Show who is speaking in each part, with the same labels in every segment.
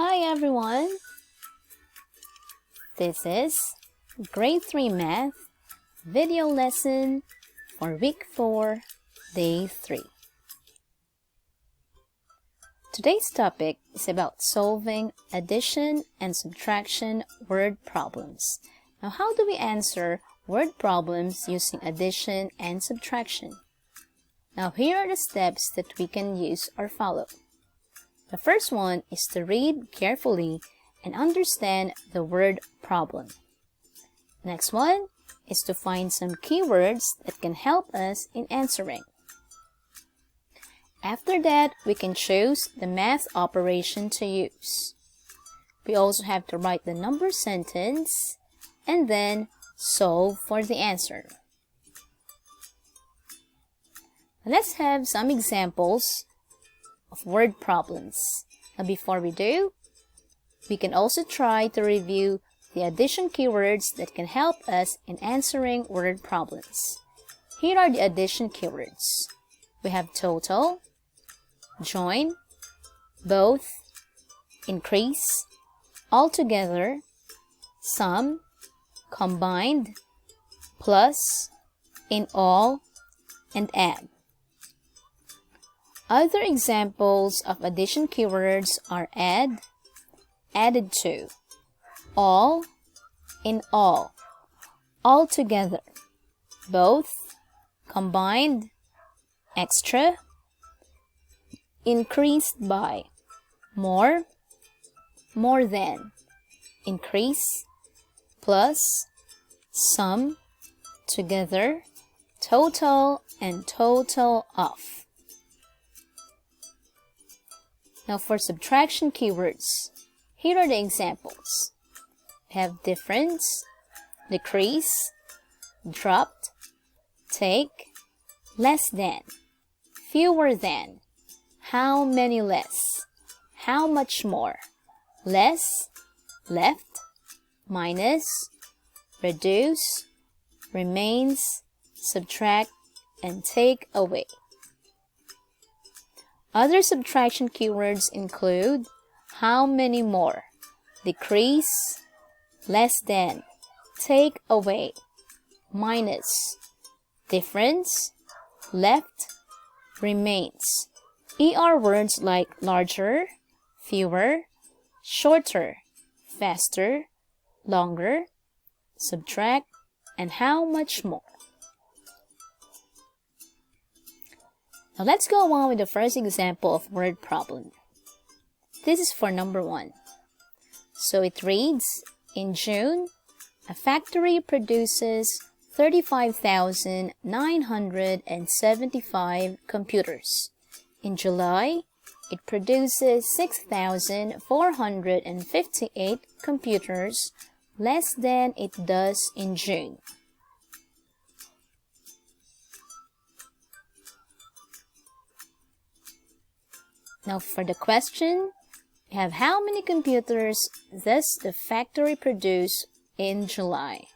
Speaker 1: Hi everyone! This is Grade 3 Math video lesson for Week 4, Day 3. Today's topic is about solving addition and subtraction word problems. Now, how do we answer word problems using addition and subtraction? Now, here are the steps that we can use or follow. The first one is to read carefully and understand the word problem. Next one is to find some keywords that can help us in answering. After that, we can choose the math operation to use. We also have to write the number sentence and then solve for the answer. Let's have some examples of word problems. Now, before we do, we can also try to review the addition keywords that can help us in answering word problems. Here are the addition keywords. We have total, join, both, increase, altogether, sum, combined, plus, in all, and add. Other examples of addition keywords are add, added to, all, in all, altogether, both, combined, extra, increased by, more, more than, increase, plus, sum, together, total, and total of. Now for subtraction keywords, here are the examples. We have difference, decrease, dropped, take, less than, fewer than, how many less, how much more, less, left, minus, reduce, remains, subtract, and take away. Other subtraction keywords include how many more, decrease, less than, take away, minus, difference, left, remains. ER words like larger, fewer, shorter, faster, longer, subtract, and how much more. Now let's go on with the first example of word problem. This is for number 1. So it reads, in June, a factory produces 35,975 computers. In July, it produces 6,458 computers, less than it does in June. Now for the question, we have how many computers does the factory produce in July?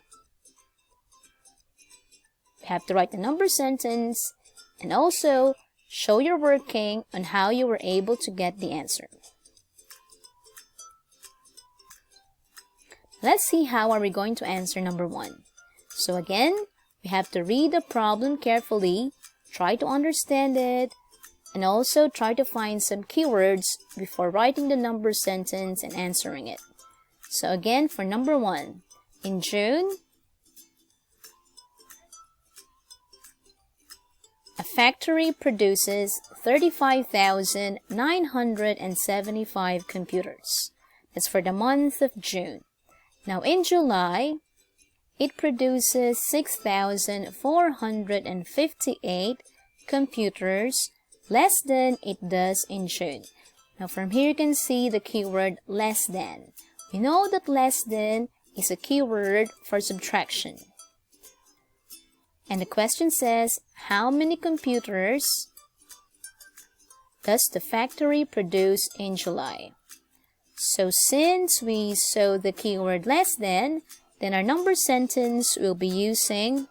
Speaker 1: You have to write the number sentence and also show your working on how you were able to get the answer. Let's see how are we going to answer number 1. So again, we have to read the problem carefully, try to understand it, and also try to find some keywords before writing the number sentence and answering it. So again, for number 1, in June, a factory produces 35,975 computers. That's for the month of June. Now in July, it produces 6,458 computers, less than it does in June. Now from here you can see the keyword less than. We know that less than is a keyword for subtraction. And the question says, how many computers does the factory produce in July? So since we saw the keyword less than, then our number sentence will be using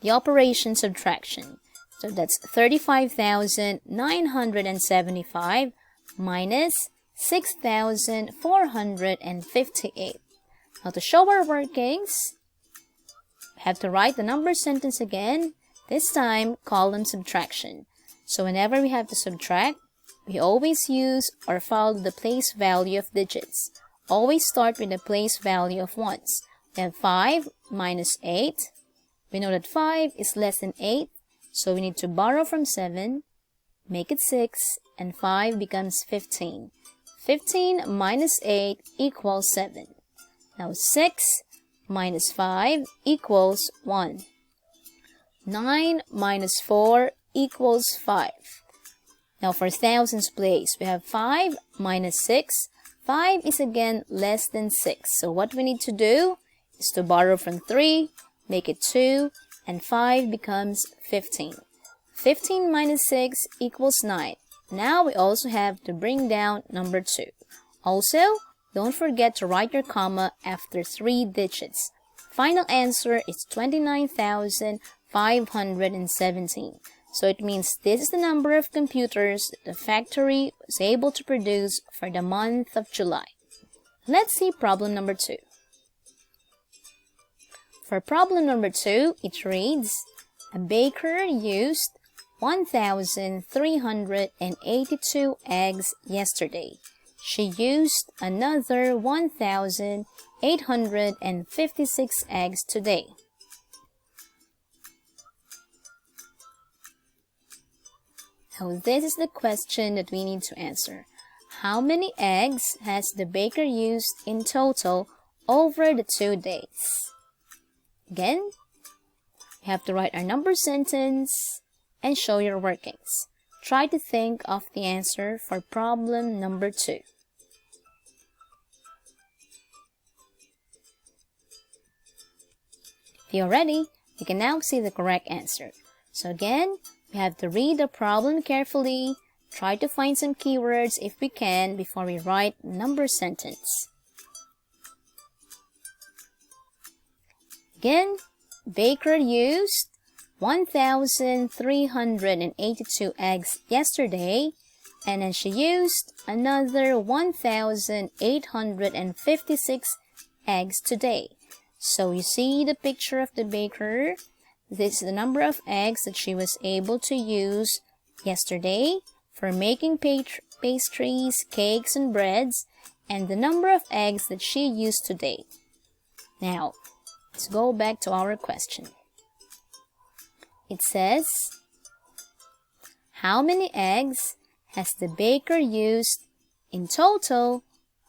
Speaker 1: the operation subtraction. So that's 35,975 minus 6,458. Now to show our workings, we have to write the number sentence again, this time column subtraction. So whenever we have to subtract, we always use or follow the place value of digits. Always start with the place value of ones. We have 5 minus 8. We know that 5 is less than 8, so we need to borrow from 7, make it 6, and 5 becomes 15. 15 minus 8 equals 7. Now 6 minus 5 equals 1. 9 minus 4 equals 5. Now for thousands place, we have 5 minus 6. 5 is again less than 6. So what we need to do is to borrow from 3, make it 2, and 5 becomes 15. 15 minus 6 equals 9. Now we also have to bring down number 2. Also, don't forget to write your comma after 3 digits. Final answer is 29,517. So it means this is the number of computers that the factory was able to produce for the month of July. Let's see problem number 2. For problem number 2, it reads, a baker used 1,382 eggs yesterday. She used another 1,856 eggs today. Now this is the question that we need to answer. How many eggs has the baker used in total over the 2 days? Again, you have to write our number sentence and show your workings. Try to think of the answer for problem number 2. If you're ready, you can now see the correct answer. So again, we have to read the problem carefully, try to find some keywords if we can before we write number sentence. Again, baker used 1,382 eggs yesterday, and then she used another 1,856 eggs today. So you see the picture of the baker. This is the number of eggs that she was able to use yesterday for making pastries, cakes, and breads, and the number of eggs that she used today. Now, let's go back to our question. It says, how many eggs has the baker used in total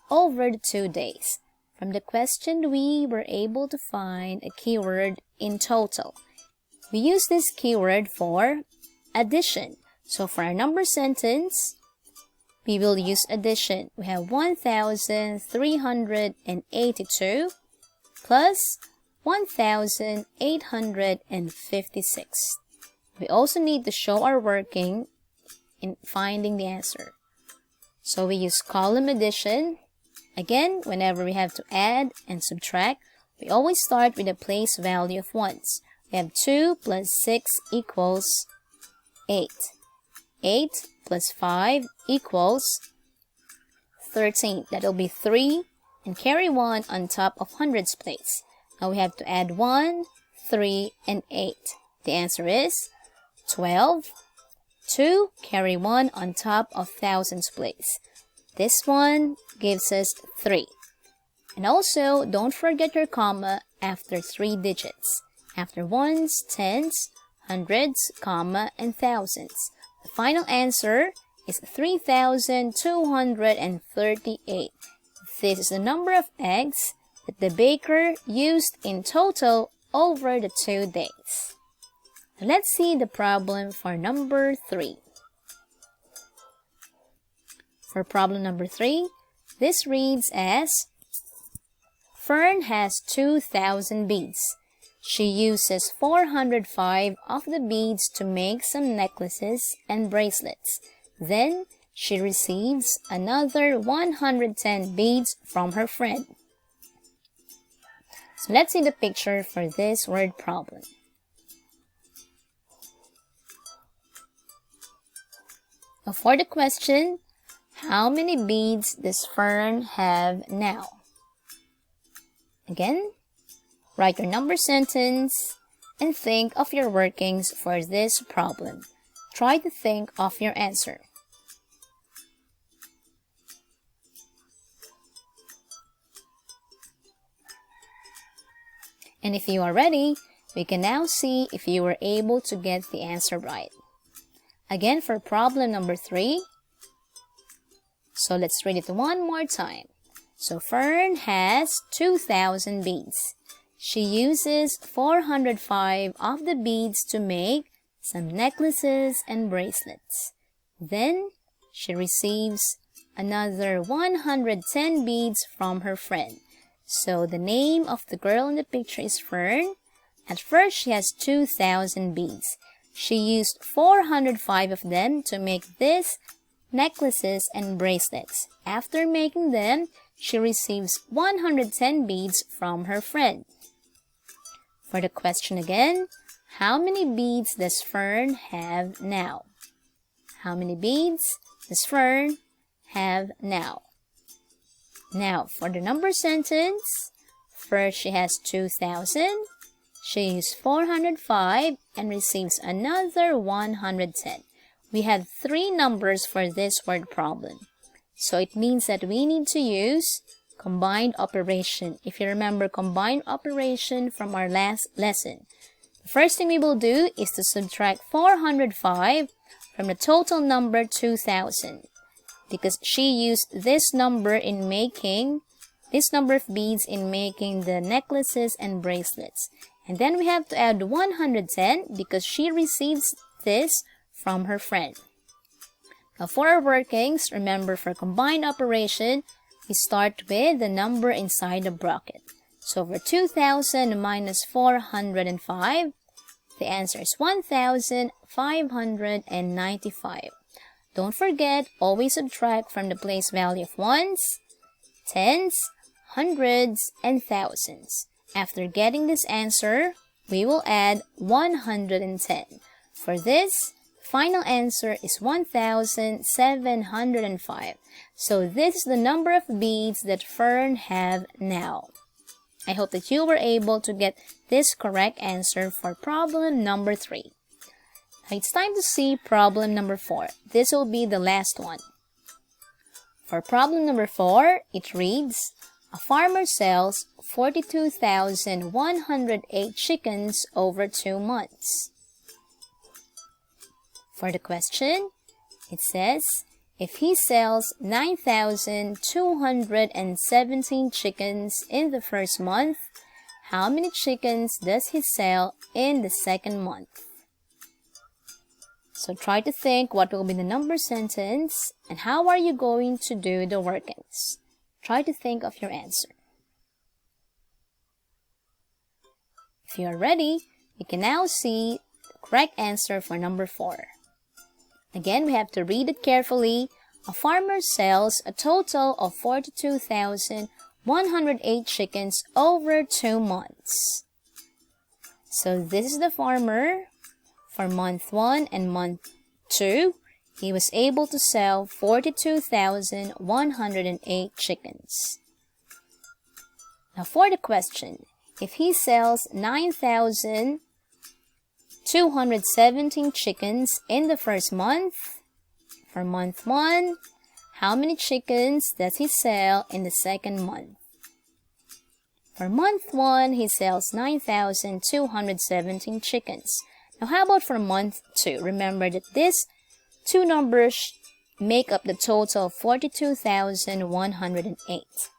Speaker 1: over the 2 days? From the question, we were able to find a keyword in total. We use this keyword for addition. So for our number sentence, we will use addition. We have 1,382 plus 1,856. We also need to show our working in finding the answer. So we use column addition. Again, whenever we have to add and subtract, we always start with a place value of ones. We have 2 plus 6 equals 8. 8 plus 5 equals 13. That will be 3 and carry 1 on top of hundreds place. Now we have to add 1, 3, and 8. The answer is 12. 2, carry 1 on top of thousands place. This one gives us 3. And also, don't forget your comma after 3 digits. After ones, tens, hundreds, comma, and thousands. The final answer is 3,238. This is the number of eggs that the baker used in total over the 2 days. Let's see the problem for number 3. For problem number 3, this reads as, Fern has 2,000 beads. She uses 405 of the beads to make some necklaces and bracelets. Then she receives another 110 beads from her friend. So let's see the picture for this word problem. Now for the question, How many beads does Fern have now? Again, write your number sentence and think of your workings for this problem. Try to think of your answer. And if you are ready, we can now see if you were able to get the answer right. Again, for problem number 3. So let's read it one more time. So Fern has 2,000 beads. She uses 405 of the beads to make some necklaces and bracelets. Then she receives another 110 beads from her friend. So the name of the girl in the picture is Fern. At first, she has 2,000 beads. She used 405 of them to make these necklaces and bracelets. After making them, she receives 110 beads from her friend. For the question again, how many beads does Fern have now? How many beads does Fern have now? Now, for the number sentence, first she has 2,000. She used 405 and receives another 110. We have 3 numbers for this word problem. So it means that we need to use combined operation. If you remember combined operation from our last lesson, the first thing we will do is to subtract 405 from the total number 2,000. Because she used this number of beads in making the necklaces and bracelets. And then we have to add 110 because she receives this from her friend. Now for our workings, remember for combined operation, we start with the number inside the bracket. So for 2,000 minus 405, the answer is 1,595. Don't forget, always subtract from the place value of ones, tens, hundreds, and thousands. After getting this answer, we will add 110. For this, final answer is 1,705. So this is the number of beads that Fern have now. I hope that you were able to get this correct answer for problem number 3. Now it's time to see problem number 4. This will be the last one. For problem number 4, it reads, a farmer sells 42,108 chickens over 2 months. For the question, it says, if he sells 9,217 chickens in the first month, how many chickens does he sell in the second month? So try to think what will be the number sentence and how are you going to do the workings. Try to think of your answer. If you are ready, you can now see the correct answer for number 4. Again, we have to read it carefully. A farmer sells a total of 42,108 chickens over 2 months. So this is the farmer. For month 1 and month 2, he was able to sell 42,108 chickens. Now for the question, if he sells 9,217 chickens in the first month, for month 1, how many chickens does he sell in the second month? For month 1, he sells 9,217 chickens. Now, how about for month 2? Remember that these 2 numbers make up the total of 42,108.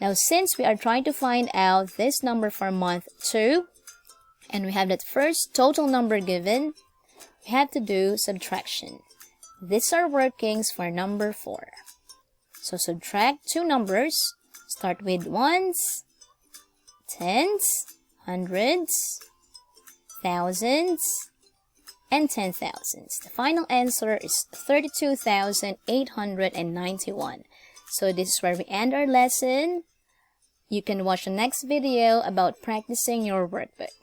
Speaker 1: Now, since we are trying to find out this number for month 2, and we have that first total number given, we have to do subtraction. These are workings for number 4. So, subtract 2 numbers. Start with ones, tens, hundreds, thousands, and 10,000s. The final answer is 32,891. So this is where we end our lesson. You can watch the next video about practicing your workbook.